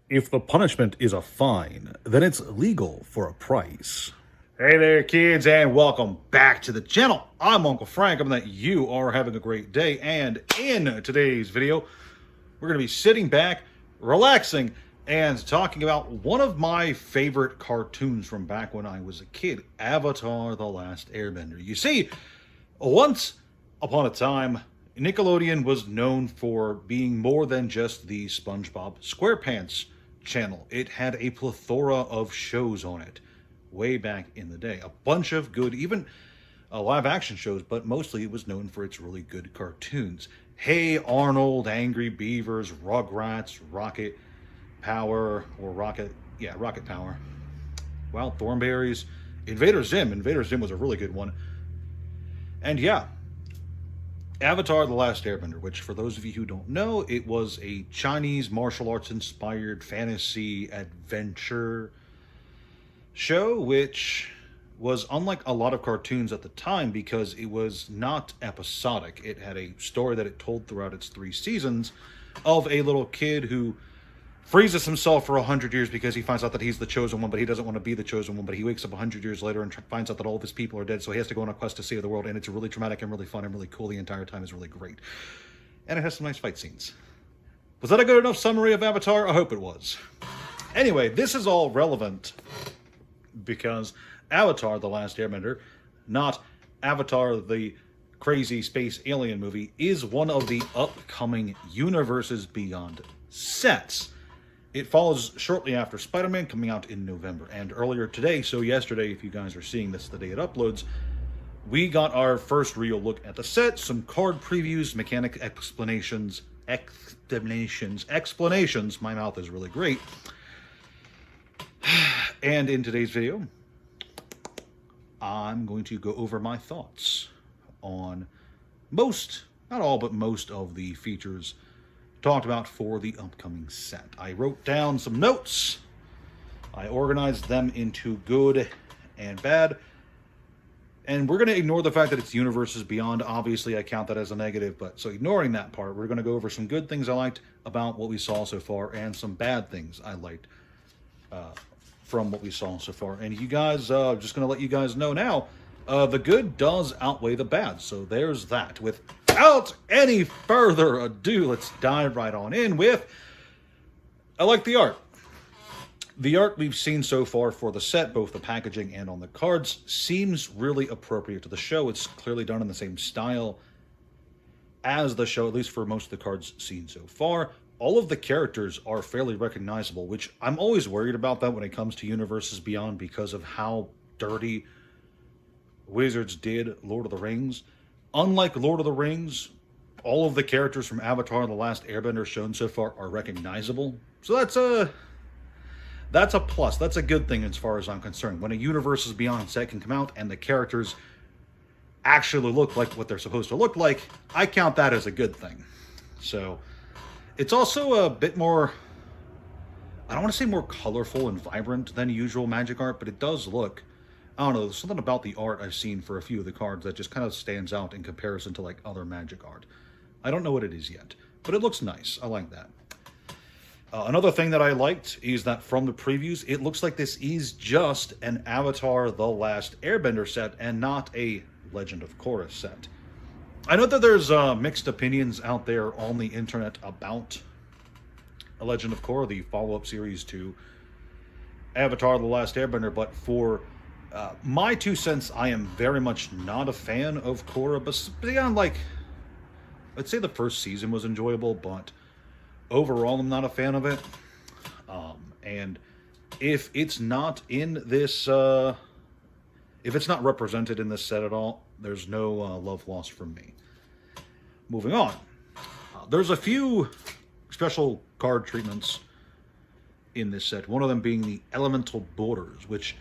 If the punishment is a fine, then it's legal for a price. Hey there, kids, and welcome back to the channel. I'm Uncle Frank. I'm that you are having a great day, and in today's video, we're going to be sitting back, relaxing, and talking about one of my favorite cartoons from back when I was a kid, Avatar: The Last Airbender. You see, once upon a time, Nickelodeon was known for being more than just the SpongeBob SquarePants channel. It had a plethora of shows on it way back in the day. A bunch of good, even live action shows, but mostly it was known for its really good cartoons. Hey Arnold, Angry Beavers, Rugrats, Rocket Power, or Rocket Power. Wild Thornberries, Invader Zim. Invader Zim was a really good one. And yeah, Avatar: The Last Airbender, which for those of you who don't know, it was a Chinese martial arts inspired fantasy adventure show, which was unlike a lot of cartoons at the time because it was not episodic. It had a story that it told throughout its 3 seasons of a little kid who freezes himself for 100 years because he finds out that he's the chosen one, but he doesn't want to be the chosen one. But he wakes up 100 years later and finds out that all of his people are dead, so he has to go on a quest to save the world. And it's really traumatic and really fun and really cool the entire time. Is really great, and it has some nice fight scenes. Was that a good enough summary of Avatar? I hope it was. Anyway, this is all relevant because Avatar: The Last Airbender, not Avatar the crazy space alien movie, is one of the upcoming Universes Beyond sets. It follows shortly after Spider-Man, coming out in November. And earlier today, so yesterday, if you guys are seeing this the day it uploads, we got our first real look at the set, some card previews, mechanic explanations, my mouth is really great. And in today's video, I'm going to go over my thoughts on most, not all, but most of the features talked about for the upcoming set. I wrote down some notes. I organized them into good and bad. And we're going to ignore the fact that it's Universes Beyond. Obviously, I count that as a negative, but so ignoring that part, we're going to go over some good things I liked about what we saw so far and some bad things I liked from what we saw so far. And you guys, just going to let you guys know now, the good does outweigh the bad. So there's that. Without any further ado, let's dive right on in with, I like the art. The art we've seen so far for the set, both the packaging and on the cards, seems really appropriate to the show. It's clearly done in the same style as the show, at least for most of the cards seen so far. All of the characters are fairly recognizable, which I'm always worried about that when it comes to Universes Beyond because of how dirty Wizards did Lord of the Rings. Unlike Lord of the Rings, all of the characters from Avatar: The Last Airbender shown so far are recognizable. So that's a plus. That's a good thing as far as I'm concerned. When a Universes Beyond set can come out and the characters actually look like what they're supposed to look like, I count that as a good thing. So it's also a bit more, I don't want to say more colorful and vibrant than usual Magic art, but it does look, I don't know, there's something about the art I've seen for a few of the cards that just kind of stands out in comparison to like other Magic art. I don't know what it is yet, but it looks nice. I like that. Another thing that I liked is that from the previews, it looks like this is just an Avatar: The Last Airbender set and not a Legend of Korra set. I know that there's mixed opinions out there on the internet about A Legend of Korra, the follow-up series to Avatar: The Last Airbender, but for my 2 cents, I am very much not a fan of Korra, but beyond, like, I'd say the first season was enjoyable, but overall I'm not a fan of it. And if it's not in this, if it's not represented in this set at all, there's no love lost from me. Moving on. There's a few special card treatments in this set. One of them being the Elemental Borders, which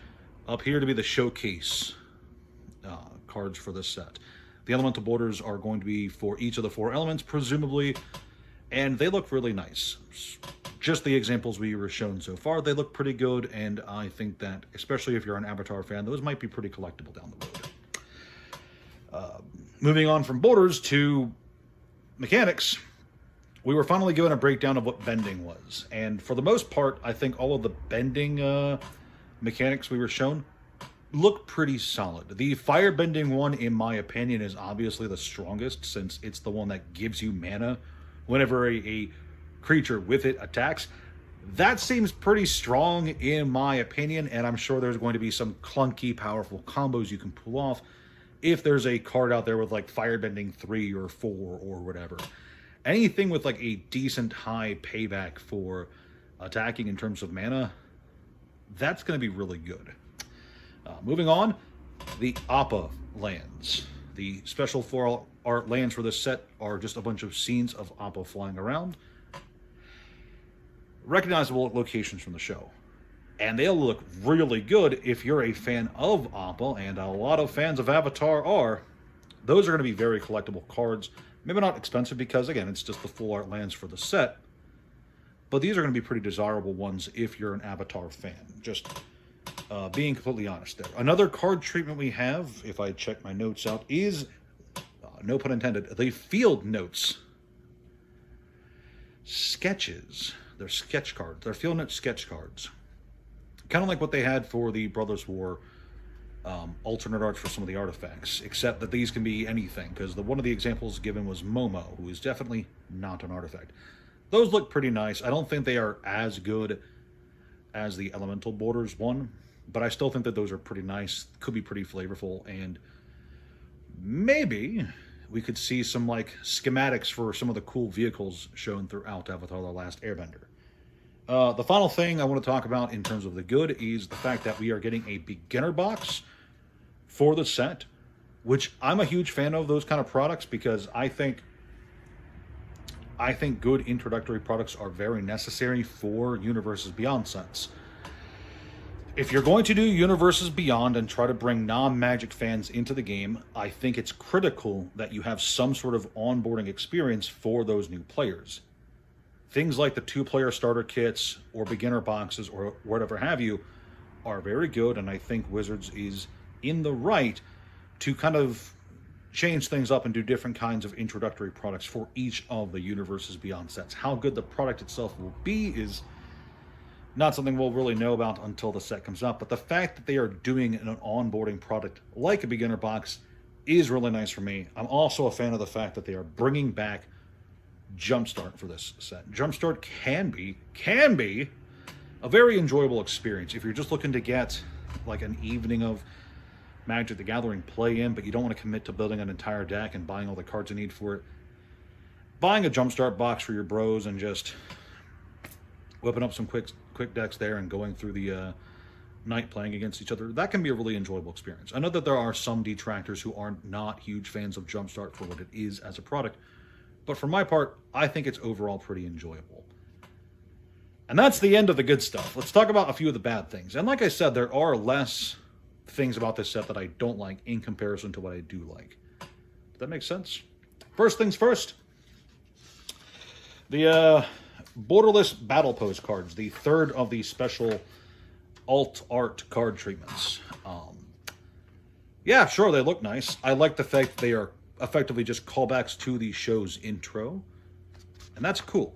appear to be the showcase cards for this set. The Elemental Borders are going to be for each of the 4 elements, presumably, and they look really nice. Just the examples we were shown so far, they look pretty good, and I think that, especially if you're an Avatar fan, those might be pretty collectible down the road. Moving on from borders to mechanics, we were finally given a breakdown of what bending was. And for the most part, I think all of the bending mechanics we were shown look pretty solid. The fire bending one, in my opinion, is obviously the strongest, since it's the one that gives you mana whenever a creature with it attacks. That seems pretty strong in my opinion, and I'm sure there's going to be some clunky, powerful combos you can pull off if there's a card out there with like Firebending 3 or 4 or whatever. Anything with like a decent high payback for attacking in terms of mana, that's going to be really good. Moving on, the Appa lands. The special floral art lands for this set are just a bunch of scenes of Appa flying around. Recognizable locations from the show. And they'll look really good if you're a fan of Appa, and a lot of fans of Avatar are. Those are going to be very collectible cards. Maybe not expensive because, again, it's just the full art lands for the set. But these are going to be pretty desirable ones if you're an Avatar fan. Just being completely honest there. Another card treatment we have, if I check my notes out, is, no pun intended, the Field Notes sketches. They're sketch cards. They're Field Note sketch cards. Kind of like what they had for the Brothers War alternate art for some of the artifacts, except that these can be anything, because one of the examples given was Momo, who is definitely not an artifact. Those look pretty nice. I don't think they are as good as the Elemental Borders one, but I still think that those are pretty nice, could be pretty flavorful, and maybe we could see some like schematics for some of the cool vehicles shown throughout Avatar: The Last Airbender. The final thing I want to talk about in terms of the good is the fact that we are getting a beginner box for the set, which I'm a huge fan of those kind of products, because I think good introductory products are very necessary for Universes Beyond sets. If you're going to do Universes Beyond and try to bring non-Magic fans into the game, I think it's critical that you have some sort of onboarding experience for those new players. Things like the 2-player starter kits or beginner boxes or whatever have you are very good, and I think Wizards is in the right to kind of change things up and do different kinds of introductory products for each of the Universes Beyond sets. How good the product itself will be is not something we'll really know about until the set comes out, but the fact that they are doing an onboarding product like a beginner box is really nice for me. I'm also a fan of the fact that they are bringing back Jumpstart for this set. Jumpstart can be a very enjoyable experience if you're just looking to get like an evening of Magic the Gathering play in, but you don't want to commit to building an entire deck and buying all the cards you need for it. Buying a Jumpstart box for your bros and just whipping up some quick decks there and going through the night playing against each other, that can be a really enjoyable experience. I know that there are some detractors who are not huge fans of Jumpstart for what it is as a product, but for my part, I think it's overall pretty enjoyable. And that's the end of the good stuff. Let's talk about a few of the bad things. And like I said, there are less things about this set that I don't like in comparison to what I do like. Does that make sense? First things first. The Borderless Battle Pose cards, the third of the special alt art card treatments. Yeah, sure, they look nice. I like the fact that they are effectively just callbacks to the show's intro, and that's cool.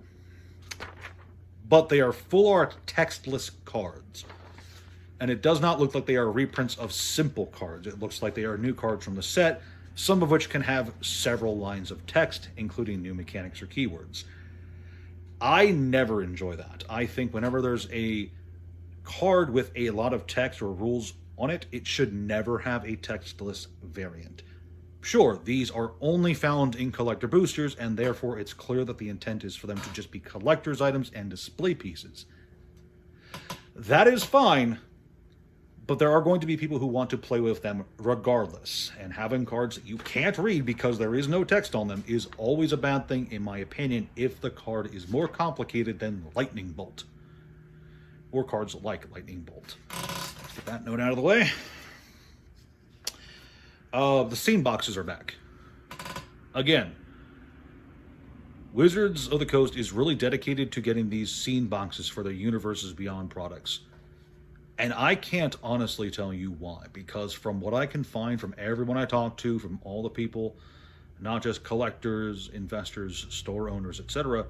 But they are full art textless cards, and it does not look like they are reprints of simple cards. It looks like they are new cards from the set, some of which can have several lines of text, including new mechanics or keywords. I never enjoy that. I think whenever there's a card with a lot of text or rules on it, it should never have a textless variant. Sure, these are only found in collector boosters, and therefore it's clear that the intent is for them to just be collector's items and display pieces. That is fine, but there are going to be people who want to play with them regardless, and having cards that you can't read because there is no text on them is always a bad thing, in my opinion, if the card is more complicated than Lightning Bolt, or cards like Lightning Bolt. Let's get that note out of the way. The scene boxes are back. Again, Wizards of the Coast is really dedicated to getting these scene boxes for their Universes Beyond products. And I can't honestly tell you why, because from what I can find from everyone I talk to, from all the people, not just collectors, investors, store owners, etc.,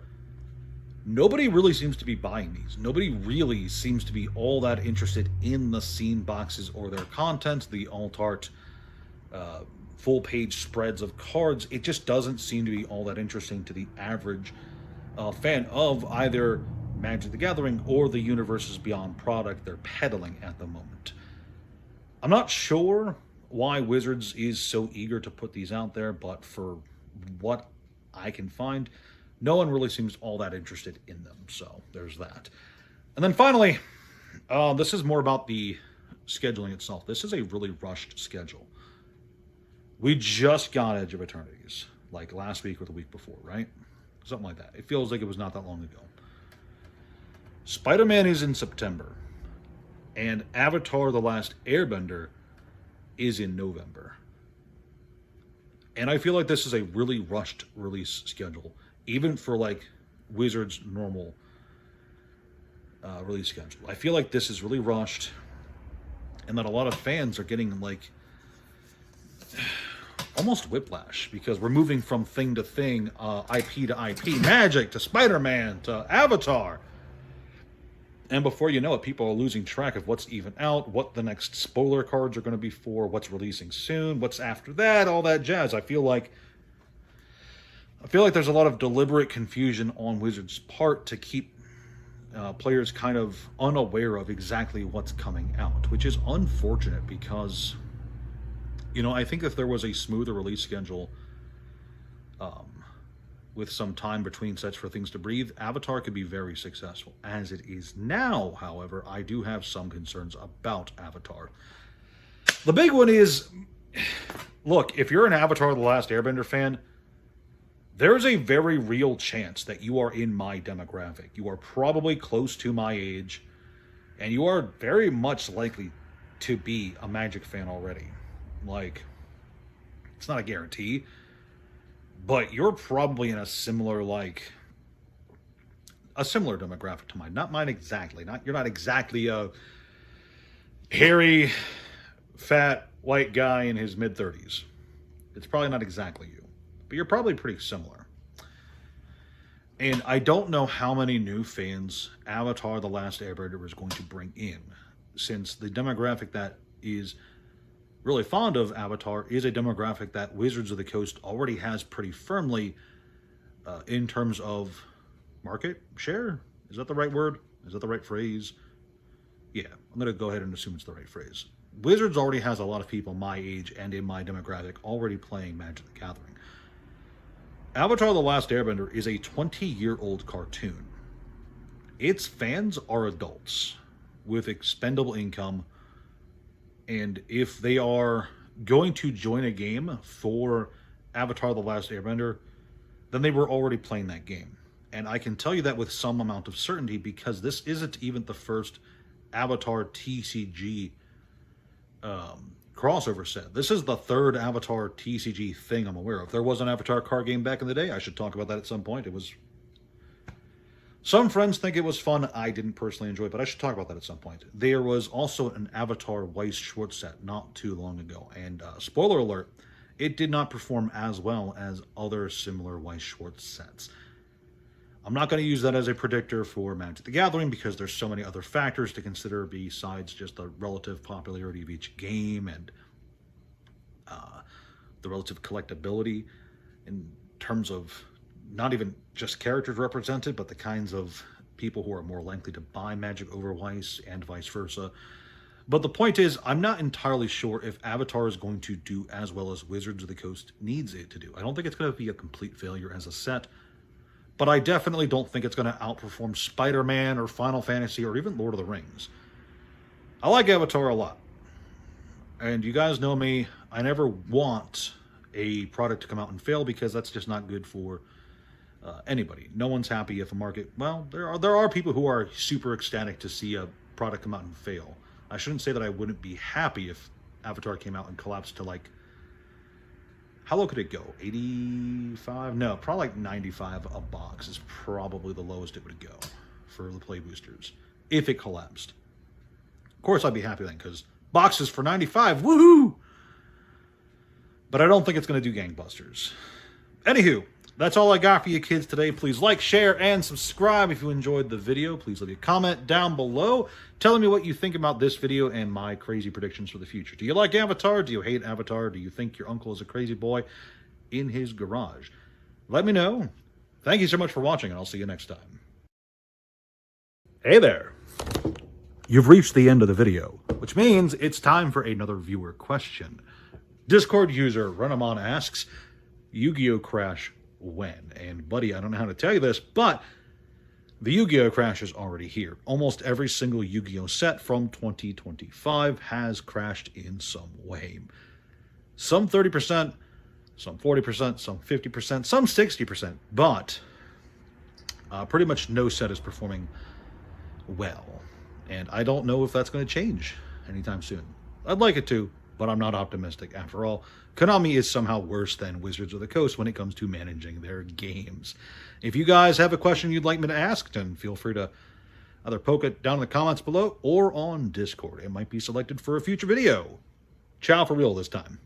nobody really seems to be buying these. Nobody really seems to be all that interested in the scene boxes or their content, the alt art, full page spreads of cards. It just doesn't seem to be all that interesting to the average fan of either Magic the Gathering or the Universes Beyond product they're peddling at the moment. I'm not sure why Wizards is so eager to put these out there, but for what I can find, no one really seems all that interested in them. So there's that. And then finally, this is more about the scheduling itself. This is a really rushed schedule. We just got Edge of Eternities, like last week or the week before, right? Something like that. It feels like it was not that long ago. Spider-Man is in September, and Avatar: The Last Airbender is in November. And I feel like this is a really rushed release schedule, even for like Wizards' normal release schedule. I feel like this is really rushed, and that a lot of fans are getting like almost whiplash, because we're moving from thing to thing, IP to IP, Magic to Spider-Man to Avatar. And before you know it, people are losing track of what's even out, what the next spoiler cards are going to be for, what's releasing soon, what's after that, all that jazz. I feel like there's a lot of deliberate confusion on Wizards' part to keep players kind of unaware of exactly what's coming out, which is unfortunate because, you know, I think if there was a smoother release schedule with some time between sets for things to breathe, Avatar could be very successful. As it is now, however, I do have some concerns about Avatar. The big one is, look, if you're an Avatar: The Last Airbender fan, there's a very real chance that you are in my demographic. You are probably close to my age, and you are very much likely to be a Magic fan already. Like, it's not a guarantee, but you're probably in a similar demographic to mine. Not mine exactly. You're not exactly a hairy, fat, white guy in his mid-30s. It's probably not exactly you, but you're probably pretty similar. And I don't know how many new fans Avatar: The Last Airbender is going to bring in, since the demographic that is really fond of Avatar is a demographic that Wizards of the Coast already has pretty firmly in terms of market share. Is that the right word? Is that the right phrase? Yeah, I'm going to go ahead and assume it's the right phrase. Wizards already has a lot of people my age and in my demographic already playing Magic the Gathering. Avatar: The Last Airbender is a 20-year-old cartoon. Its fans are adults with expendable income, and if they are going to join a game for Avatar: The Last Airbender, then they were already playing that game. And I can tell you that with some amount of certainty, because this isn't even the first Avatar TCG crossover set. This is the third Avatar TCG thing I'm aware of. There was an Avatar card game back in the day. I should talk about that at some point. Some friends think it was fun. I didn't personally enjoy it, but I should talk about that at some point. There was also an Avatar Weiss Schwartz set not too long ago, and spoiler alert, it did not perform as well as other similar Weiss Schwartz sets. I'm not going to use that as a predictor for Magic the Gathering, because there's so many other factors to consider besides just the relative popularity of each game and the relative collectability in terms of not even just characters represented, but the kinds of people who are more likely to buy Magic over Weiss and vice versa. But the point is, I'm not entirely sure if Avatar is going to do as well as Wizards of the Coast needs it to do. I don't think it's going to be a complete failure as a set, but I definitely don't think it's going to outperform Spider-Man or Final Fantasy or even Lord of the Rings. I like Avatar a lot. And you guys know me, I never want a product to come out and fail, because that's just not good for anybody. No one's happy if a market... Well, there are people who are super ecstatic to see a product come out and fail. I shouldn't say that I wouldn't be happy if Avatar came out and collapsed to like... How low could it go? 85? No, probably like 95 a box is probably the lowest it would go for the play boosters, if it collapsed. Of course, I'd be happy then, because boxes for 95, woohoo! But I don't think it's going to do gangbusters. Anywho, That's all I got for you kids today. Please like, share, and subscribe if you enjoyed the video. Please leave a comment down below telling me what you think about this video and my crazy predictions for the future. Do you like Avatar? Do you hate Avatar? Do you think your uncle is a crazy boy in his garage? Let me know. Thank you so much for watching, and I'll see you next time. Hey there. You've reached the end of the video, which means it's time for another viewer question. Discord user Runamon asks, Yu-Gi-Oh! Crash when? And buddy, I don't know how to tell you this, but the Yu-Gi-Oh! Crash is already here. Almost every single Yu-Gi-Oh! Set from 2025 has crashed in some way. Some 30%, some 40%, some 50%, some 60%, but pretty much no set is performing well. And I don't know if that's going to change anytime soon. I'd like it to, but I'm not optimistic. After all, Konami is somehow worse than Wizards of the Coast when it comes to managing their games. If you guys have a question you'd like me to ask, then feel free to either poke it down in the comments below or on Discord. It might be selected for a future video. Ciao for real this time.